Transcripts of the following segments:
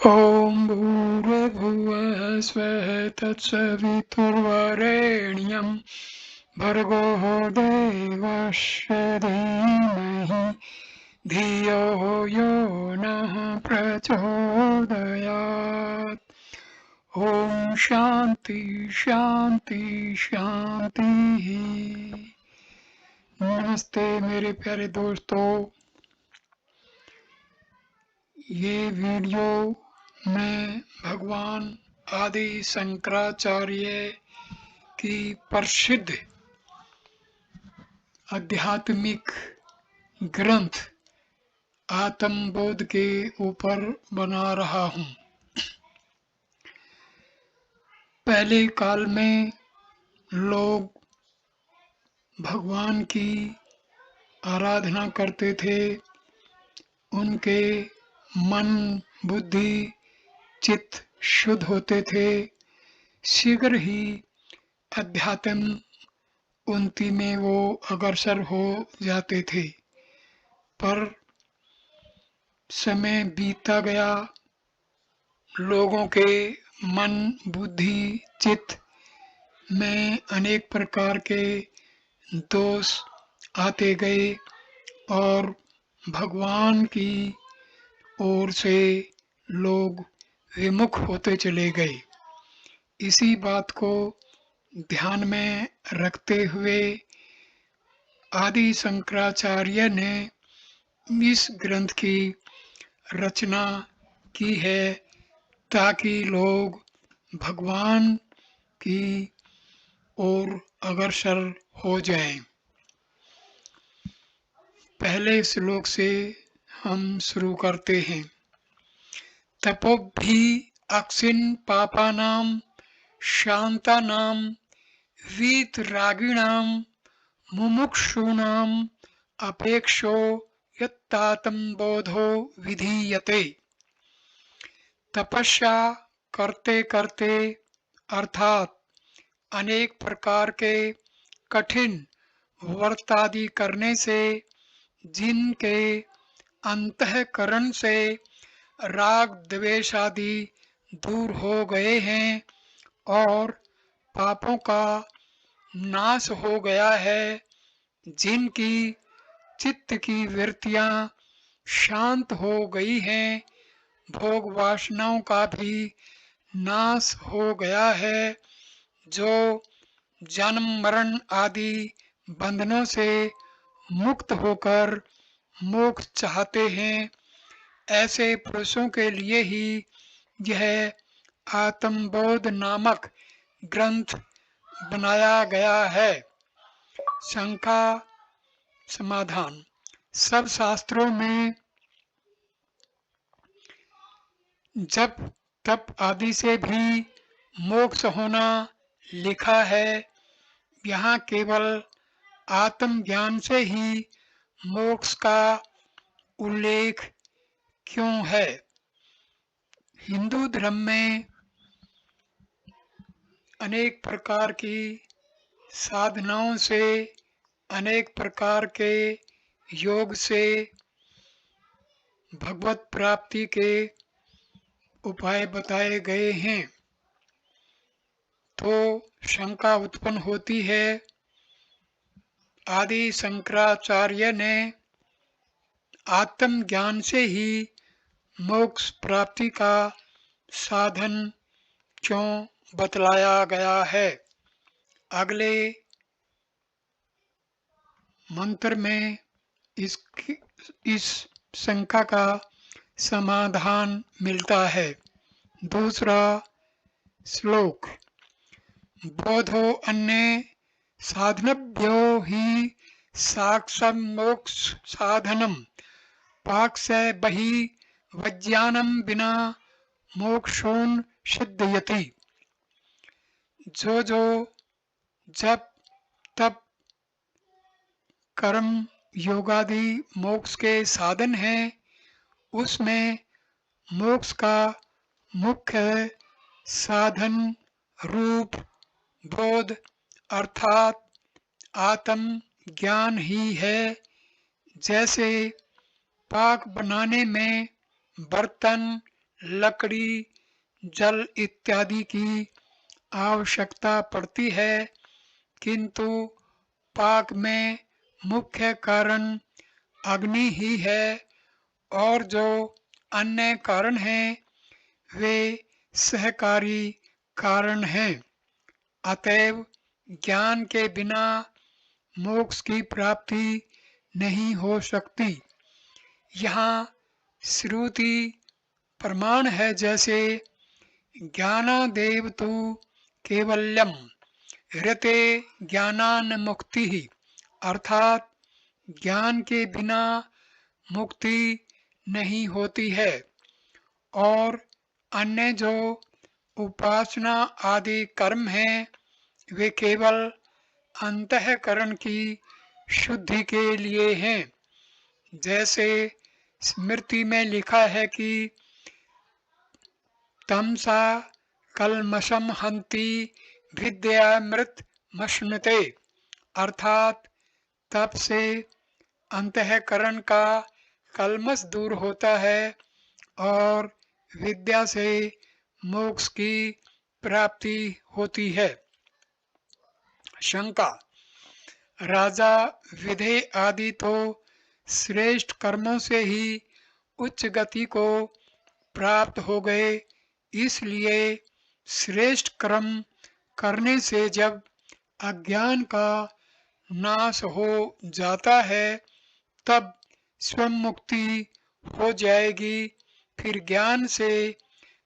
ॐ भूर्भुवः स्वः तत्सवितुर्वरेण्यं भर्गो देवस्य धीमहि धियो यो नः प्रचोदयात्। ॐ शान्ति शान्ति शान्तिः। नमस्ते मेरे प्यारे दोस्तों, ये वीडियो मैं भगवान आदि शंकराचार्य की प्रसिद्ध आध्यात्मिक ग्रंथ आत्मबोध के ऊपर बना रहा हूँ। पहले काल में लोग भगवान की आराधना करते थे, उनके मन बुद्धि चित्त शुद्ध होते थे, शीघ्र ही अध्यात्म उन्नति में वो अग्रसर हो जाते थे। पर समय बीतता गया, लोगों के मन बुद्धि चित्त में अनेक प्रकार के दोष आते गए और भगवान की ओर से लोग विमुख होते चले गए। इसी बात को ध्यान में रखते हुए आदि शंकराचार्य ने इस ग्रंथ की रचना की है ताकि लोग भगवान की ओर अग्रसर हो जाएं। पहले श्लोक से हम शुरू करते हैं। तपोभि अक्षिन पापानां शांतानां वीतरागिणां मुमुक्षूणां अपेक्षो यत्तात्मबोधो विधीयते। तपस्या करते करते अर्थात अनेक प्रकार के कठिन व्रत आदि करने से जिनके अंतःकरण से राग द्वेष आदि दूर हो गए हैं और पापों का नाश हो गया है, जिनकी चित्त की वृत्तियां शांत हो गई हैं, भोग वासनाओं का भी नाश हो गया है, जो जन्म मरण आदि बंधनों से मुक्त होकर मोक्ष चाहते हैं, ऐसे पुरुषों के लिए ही यह आत्मबोध नामक ग्रंथ बनाया गया है। शंका समाधान। सब शास्त्रों में जप तप आदि से भी मोक्ष होना लिखा है, यहाँ केवल आत्मज्ञान से ही मोक्ष का उल्लेख क्यों है? हिंदू धर्म में अनेक प्रकार की साधनाओं से, अनेक प्रकार के योग से भगवत प्राप्ति के उपाय बताए गए हैं। तो शंका उत्पन्न होती है, आदि शंकराचार्य ने आत्मज्ञान से ही मोक्ष प्राप्ति का साधन क्यों बतलाया गया है? अगले मंत्र में इस शंका का समाधान मिलता है। दूसरा श्लोक। बोधो अन्य साधनभ्यो ही साक्षान्मोक्ष साधनम पाक्ष बहि वज्ञानम बिना मोक्षोन सिद्धयति। जो जप तप कर्म योगादि मोक्ष के साधन हैं, उसमें मोक्ष का मुख्य साधन रूप बोध अर्थात आत्म ज्ञान ही है। जैसे पाक बनाने में बर्तन लकड़ी, जल इत्यादि की आवश्यकता पड़ती है, किंतु पाक में मुख्य कारण अग्नि ही है और जो अन्य कारण हैं वे सहकारी कारण हैं। अतएव ज्ञान के बिना मोक्ष की प्राप्ति नहीं हो सकती। यहाँ श्रुति प्रमाण है, जैसे ज्ञानादेव तु केवल्यम ऋते ज्ञानान मुक्ति ही, अर्थात ज्ञान के बिना मुक्ति नहीं होती है और अन्य जो उपासना आदि कर्म हैं वे केवल अंतःकरण की शुद्धि के लिए हैं। जैसे स्मृति में लिखा है कि तमसा कलमशम हंति विद्यामृत मश्नुते, अर्थात तप से अंतःकरण का कलमश दूर होता है और विद्या से मोक्ष की प्राप्ति होती है। शंका: राजा विधे आदि तो श्रेष्ठ कर्मों से ही उच्च गति को प्राप्त हो गए, इसलिए श्रेष्ठ कर्म करने से जब अज्ञान का नाश हो जाता है तब स्वयं मुक्ति हो जाएगी। फिर ज्ञान से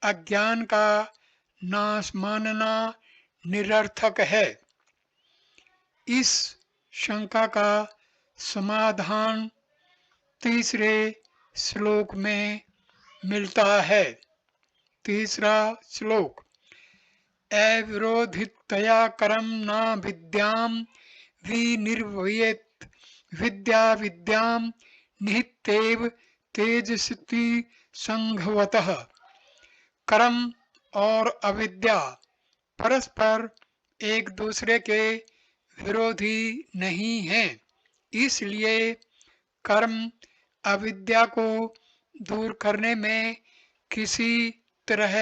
अज्ञान का नाश मानना निरर्थक है। इस शंका का समाधान तीसरे श्लोक में मिलता है। तीसरा श्लोक: अविरोधितया करम न विद्याम विनिर्वयेत् विद्या विद्याम निहितेव तेजस्ति संघवतः। कर्म और अविद्या परस्पर एक दूसरे के विरोधी नहीं हैं, इसलिए कर्म अविद्या को दूर करने में किसी तरह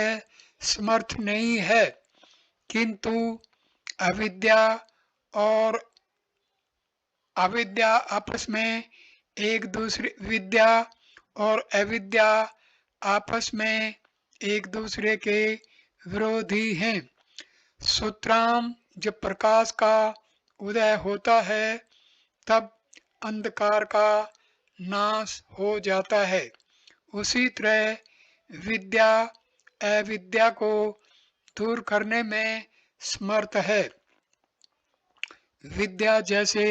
समर्थ नहीं है, किंतु अविद्या और अविद्या आपस में एक दूसरे विद्या और अविद्या आपस में एक दूसरे के विरोधी हैं। सूत्राम जब प्रकाश का उदय होता है तब अंधकार का नाश हो जाता है, उसी तरह विद्या अविद्या को दूर करने में समर्थ है। विद्या जैसे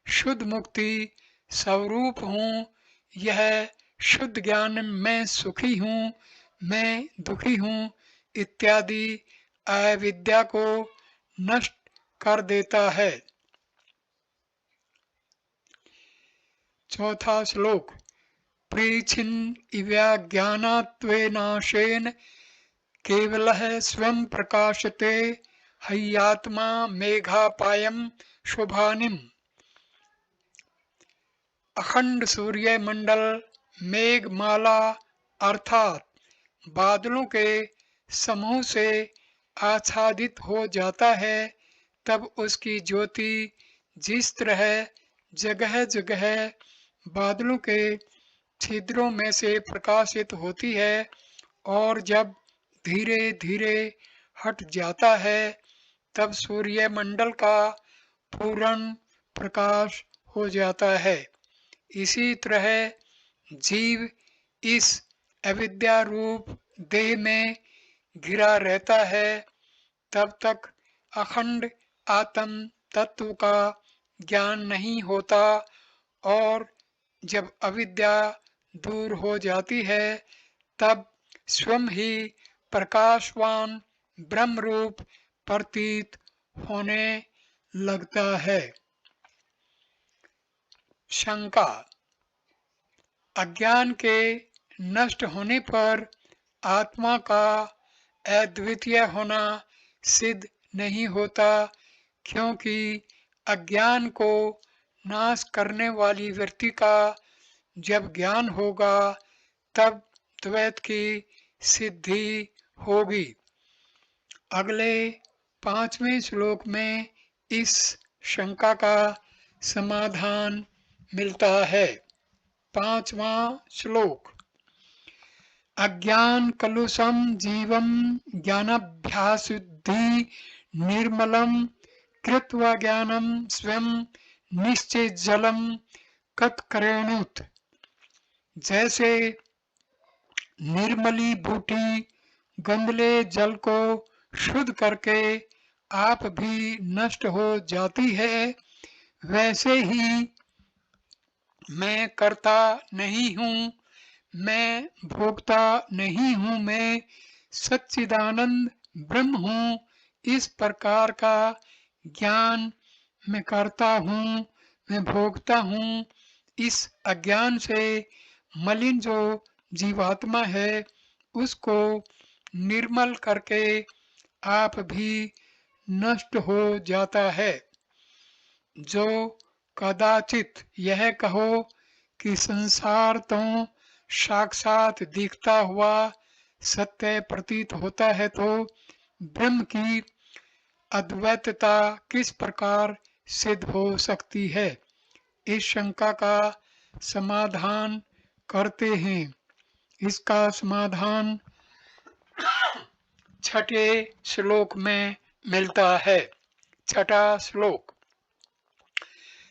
शुद्ध मुक्ति स्वरूप हूँ, यह शुद्ध ज्ञान मैं सुखी हूँ, मैं दुखी हूँ इत्यादि अविद्या को नष्ट कर देता है। चौथा श्लोक: प्रीछिन् इव्याज्ञानात्वेनाशेन केवलः स्वयं प्रकाशते हय्यात्मा मेघापायम शुभानिम। अखंड सूर्य मंडल मेघमाला अर्थात बादलों के समूह से आच्छादित हो जाता है, तब उसकी ज्योति जिस तरह जगह जगह बादलों के छिद्रों में से प्रकाशित होती है और जब धीरे धीरे हट जाता है तब सूर्य मंडल का पूर्ण प्रकाश हो जाता है। इसी तरह जीव इस अविद्या रूप देह में घिरा रहता है तब तक अखंड आत्म तत्व का ज्ञान नहीं होता और जब अविद्या दूर हो जाती है तब स्वयं ही प्रकाशवान ब्रह्म रूप प्रतीत होने लगता है। शंका: अज्ञान के नष्ट होने पर आत्मा का अद्वितीय होना सिद्ध नहीं होता, क्योंकि अज्ञान को नाश करने वाली वृत्ति का जब ज्ञान होगा तब द्वैत की सिद्धि होगी। अगले 5वें श्लोक में इस शंका का समाधान मिलता है। 5वां श्लोक। अज्ञान कलुषम जीवम ज्ञानाभ्यासुद्धि निर्मलम कृत्वा ज्ञानम स्वयं निश्चय जलम कत्करेणुत। जैसे निर्मली बूटी गंदले जल को शुद्ध करके आप भी नष्ट हो जाती है, वैसे ही मैं कर्ता नहीं हूँ, मैं भोक्ता नहीं हूँ, मैं सच्चिदानंद ब्रह्म हूँ। इस प्रकार का ज्ञान मैं करता हूँ, मैं भोगता हूँ, इस अज्ञान से मलिन जो जीवात्मा है उसको निर्मल करके आप भी नष्ट हो जाता है। जो कदाचित यह कहो कि संसार तो साक्षात दिखता हुआ सत्य प्रतीत होता है, तो ब्रह्म की अद्वैतता किस प्रकार सिद्ध हो सकती है? इस शंका का समाधान करते हैं। इसका समाधान 6ठे श्लोक में मिलता है। 6ठा श्लोक।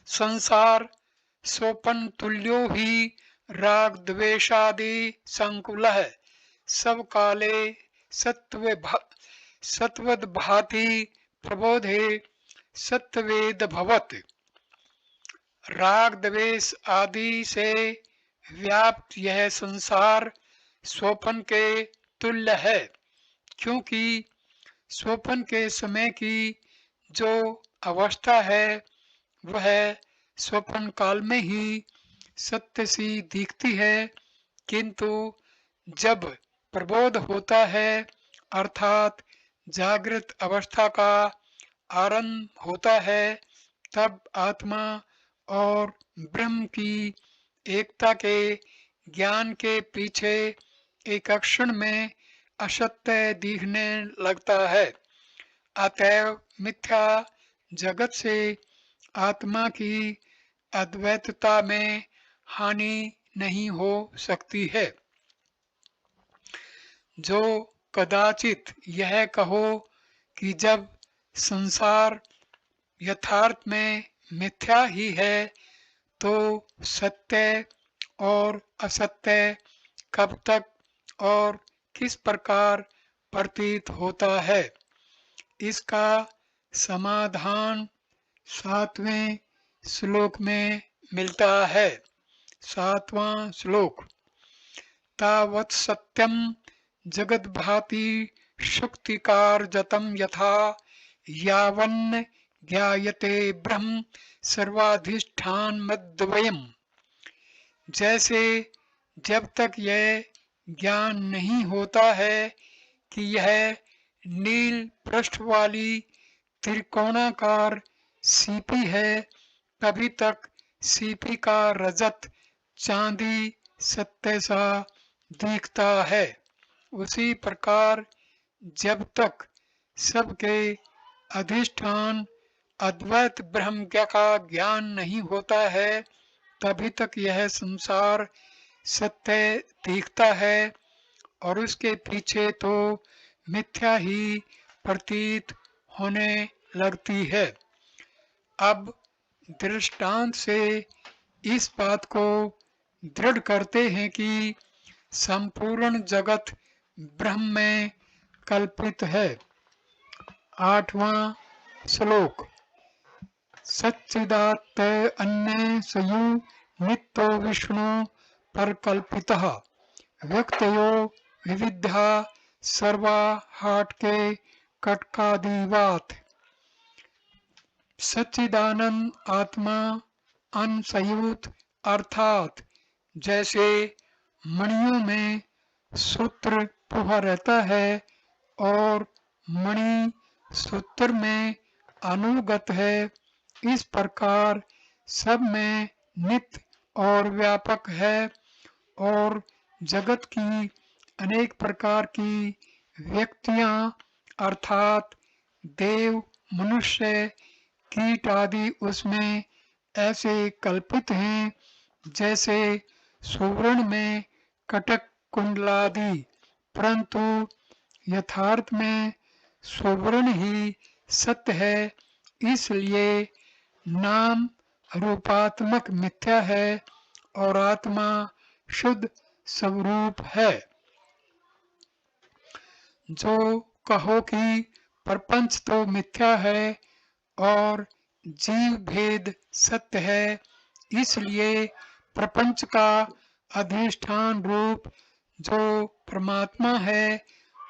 संसार सोपन तुल्यो ही राग द्वेषादि संकुलः सब काले सत्वद भाति प्रबोधे सत्वेद भवत। राग द्वेष आदि से व्याप्त यह संसार स्वप्न के तुल्य है, क्योंकि स्वप्न के समय की जो अवस्था है वह स्वप्न काल में ही सत्य सी दिखती है, किंतु जब प्रबोध होता है अर्थात जागृत अवस्था का आरंभ होता है, तब आत्मा और ब्रह्म की एकता के ज्ञान के पीछे एक क्षण में असत्य दिखने लगता है। अतएव मिथ्या जगत से आत्मा की अद्वैतता में हानि नहीं हो सकती है। जो कदाचित यह कहो कि जब संसार यथार्थ में मिथ्या ही है, तो सत्य और असत्य कब तक और किस प्रकार प्रतीत होता है? इसका समाधान 7वें श्लोक में मिलता है। 7वां श्लोक। तावत् सत्यम जगद भाति शुक्तिकारजतम यथा यावन्न ज्ञायते ब्रह्म सर्वाधिष्ठान मद्वयम्। जैसे जब तक यह ज्ञान नहीं होता है कि यह नील पृष्ठ वाली त्रिकोणाकार सीपी है, तभी तक सीपी का रजत चांदी सत्य सा दिखता है। उसी प्रकार जब तक सबके अधिष्ठान अद्वैत ब्रह्म का ज्ञान नहीं होता है, तभी तक यह संसार सत्य दिखता है और उसके पीछे तो मिथ्या ही प्रतीत होने लगती है। अब दृष्टांत से इस बात को दृढ़ करते हैं कि संपूर्ण जगत ब्रह्म में कल्पित है। 8वां श्लोक। सच्चिदात्त अन्य सयु नित्यो विष्णु परकल्पितः व्यक्तयो विविधा सर्वा हाट के कटकादिवात। सच्चिदानंद आत्मा अनसयुत अर्थात जैसे मणियों में सूत्र पुहा रहता है और मणि सूत्र में अनुगत है, इस प्रकार सब में नित्य और व्यापक है और जगत की अनेक प्रकार की व्यक्तियां अर्थात देव, मनुष्य, कीट आदि उसमें ऐसे कल्पित हैं जैसे सुवर्ण में कटक कुंडलादि, परंतु यथार्थ में सुवर्ण ही सत्य है। इसलिए नाम रूपात्मक मिथ्या है और आत्मा शुद्ध स्वरूप है। जो कहो कि प्रपंच तो मिथ्या है और जीव भेद सत्य है, इसलिए प्रपंच का अधिष्ठान रूप जो परमात्मा है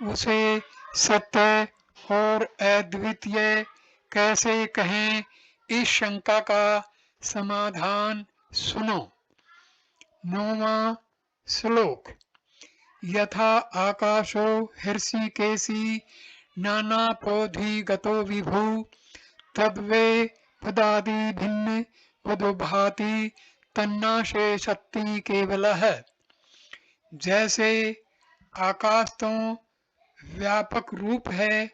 उसे सत्य और अद्वितीय कैसे कहें, इस शंका का समाधान सुनो। 9वां श्लोक। यथा आकाशो हृषिकेशी नानापोधिगतो विभु तद्वे पदादि भिन्न पदोभाति तन्नाशे शक्ति केवलः। जैसे आकाश तो व्यापक रूप है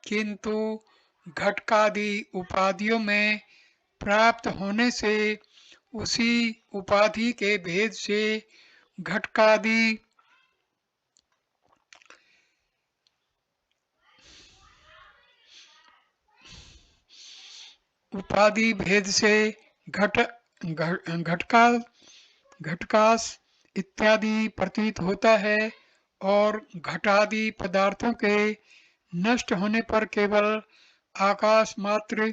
किंतु घटकादि उपाधियों में प्राप्त होने से उसी उपाधि के भेद से घटकादि उपाधि भेद से घटकास इत्यादि प्रतीत होता है और घटादि पदार्थों के नष्ट होने पर केवल आकाश मात्र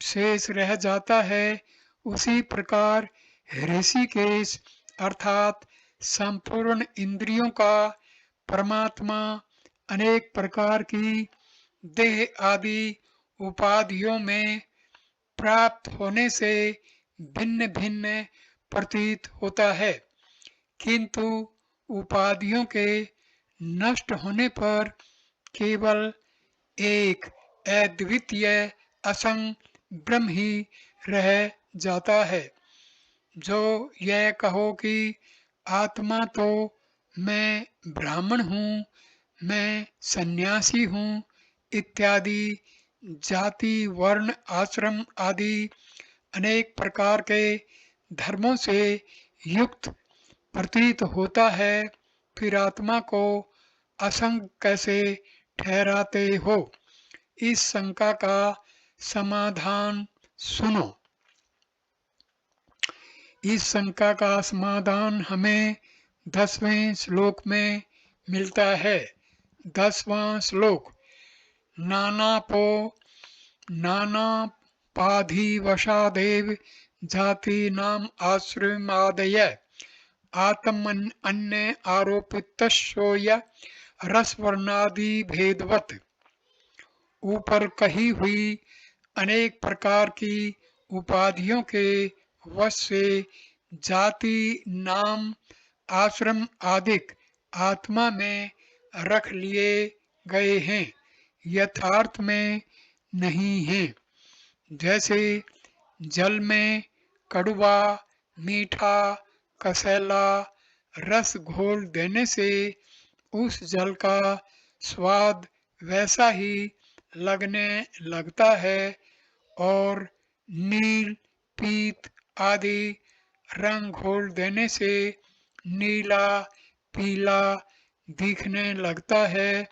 शेष रह जाता है। उसी प्रकार ऋषिकेश अर्थात संपूर्ण इंद्रियों का परमात्मा अनेक प्रकार की देह आदि उपाधियों में प्राप्त होने से भिन्न भिन्न प्रतीत होता है, किंतु उपाधियों के नष्ट होने पर केवल एक अद्वितीय असंग ब्रह्म ही रह जाता है। जो यह कहो कि आत्मा तो मैं ब्राह्मण हूँ, मैं सन्यासी हूँ इत्यादि जाति वर्ण आश्रम आदि अनेक प्रकार के धर्मों से युक्त प्रतीत होता है, फिर आत्मा को असंग कैसे ठहराते हो, इस शंका का समाधान सुनो। इस शंका का समाधान हमें 10वें श्लोक में मिलता है। 10वां श्लोक। नानापाधिवशादेव जाति नाम आश्रमादय आत्मन्य आरोपितस्योय रसवर्णादि भेदवत। ऊपर कही हुई अनेक प्रकार की उपाधियों के वश से जाति नाम आश्रम आदिक आत्मा में रख लिए गए हैं, यथार्थ में नहीं है। जैसे जल में कड़वा मीठा कसैला रस घोल देने से उस जल का स्वाद वैसा ही लगने लगता है और नील पीत आदि रंग घोल देने से नीला पीला दिखने लगता है।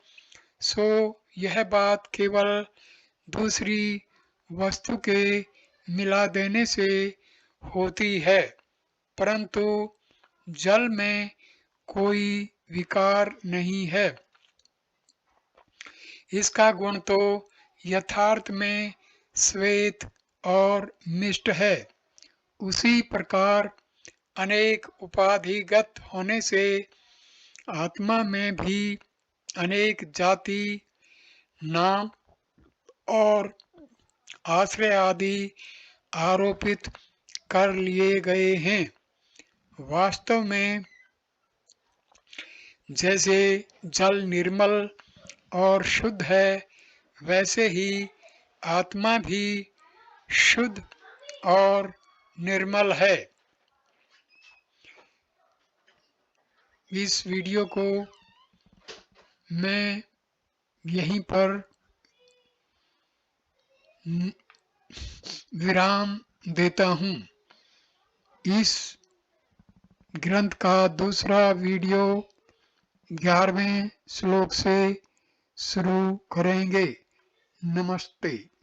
सो यह बात केवल दूसरी वस्तु के मिला देने से होती है, परंतु जल में कोई विकार नहीं है। इसका गुण तो यथार्थ में श्वेत और मिष्ट है। उसी प्रकार अनेक उपाधिगत होने से आत्मा में भी अनेक जाति नाम और आश्रय आदि आरोपित कर लिए गए हैं। वास्तव में जैसे जल निर्मल और शुद्ध है, वैसे ही आत्मा भी शुद्ध और निर्मल है। इस वीडियो को मैं यहीं पर विराम देता हूँ। इस ग्रंथ का दूसरा वीडियो 11वें श्लोक से शुरू करेंगे। नमस्ते।